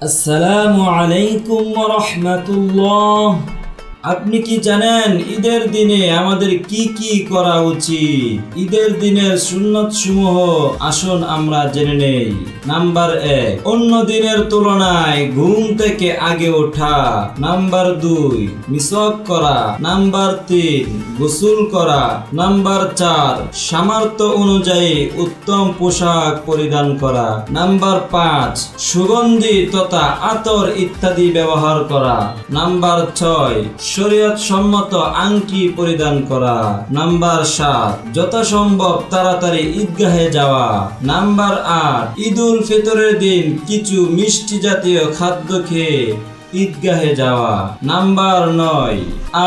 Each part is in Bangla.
আসসালামু আলাইকুম ওয়া রাহমাতুল্লাহ। আপনি কি জানেন ঈদের দিনে আমাদের কি কি করা উচিত? ঈদের দিনের সুন্নত সমূহ আসুন আমরা জেনে নেই। নাম্বার 1, অন্য দিনের তুলনায় ঘুম থেকে আগে ওঠা। নাম্বার 2, মিসওয়াক করা। নাম্বার 3, গোসল করা। নাম্বার 4, সামর্থ্য অনুযায়ী উত্তম পোশাক পরিধান করা। নাম্বার 5, সুগন্ধি তথা আতর ইত্যাদি ব্যবহার করা। নাম্বার 6, শরীয়ত সম্মত আংটি পরিধান করা। নাম্বার 7, যথাসম্ভব তাড়াতাড়ি ঈদগাহে যাওয়া। নাম্বার 8, ঈদ উল ফিতরের দিন কিছু মিষ্টি জাতীয় খাদ্য খেয়ে ঈদগাহে যাওয়া। নাম্বার 9,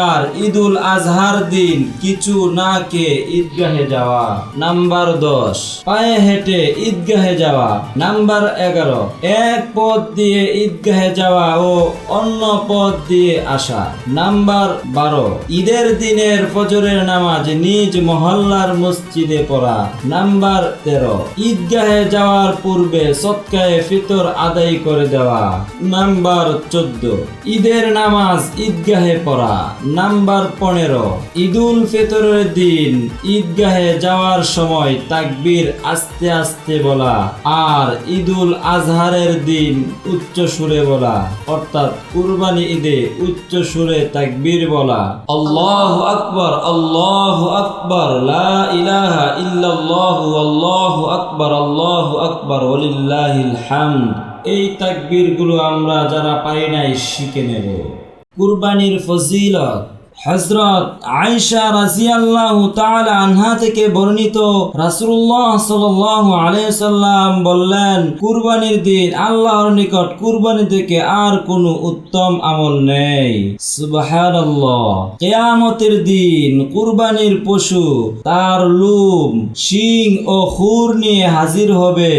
আর ঈদ উল আজহার দিন কিছু না খেয়ে ঈদগাহে যাওয়া। নাম্বার 10, পায়ে হেঁটে ঈদগাহে যাওয়া। নাম্বার 11, এক পথ দিয়ে ঈদগাহে যাওয়া ও অন্য পথ দিয়ে আসা। নাম্বার 12, ঈদের দিনের ফজরের নামাজ নিজ মহল্লার মসজিদে পড়া। নাম্বার 13, ঈদগাহে যাওয়ার পূর্বে সদকায়ে ফিতর আদায় করে দেওয়া। নাম্বার 14, ঈদের নামাজ ঈদগাহে পড়া। নাম্বার 15, ঈদ উল ফিতরের দিন ঈদগাহে যাওয়ার সময় তাকবীর আস্তে আস্তে বলা আর ঈদ উল আজহারের দিন উচ্চ সুরে বলা, অর্থাৎ কুরবানি ঈদে উচ্চ সুরে তাকবীর বলা। আল্লাহু আকবার, আল্লাহু আকবার, লা ইলাহা ইল্লাল্লাহু, আল্লাহু আকবার, আল্লাহু আকবার, ওয়ালিল্লাহিল হামদ। এই তাকবীরগুলো আমরা যারা পারি নাই শিখে নেব। কুরবানির ফজিলত। হযরত আয়েশা রাদিয়াল্লাহু তাআলা আনহা থেকে বর্ণিত, রাসূলুল্লাহ সাল্লাল্লাহু আলাইহি সাল্লাম বললেন, কুরবানির দিন আল্লাহর নিকট কুরবানি থেকে আর কোনো উত্তম আমল নেই। সুবহানাল্লাহ। কিয়ামতের দিন কুরবানির পশু তার লোম, শিং ও খুর নিয়ে হাজির হবে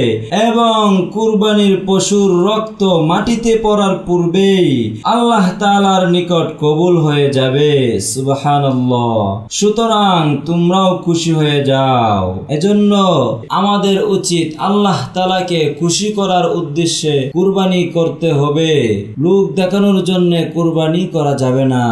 এবং কুরবানির পশুর রক্ত মাটিতে পড়ার পূর্বেই আল্লাহ তাআলার নিকট কবুল হয়ে যাবে। সুবহানাল্লাহ। সুতরাং তোমরাও খুশি হয়ে যাও। এজন্য আমাদের উচিত আল্লাহ তাআলাকে খুশি করার উদ্দেশ্যে কুরবানি করতে হবে। লোক দেখানোর জন্য কুরবানি করা যাবে না।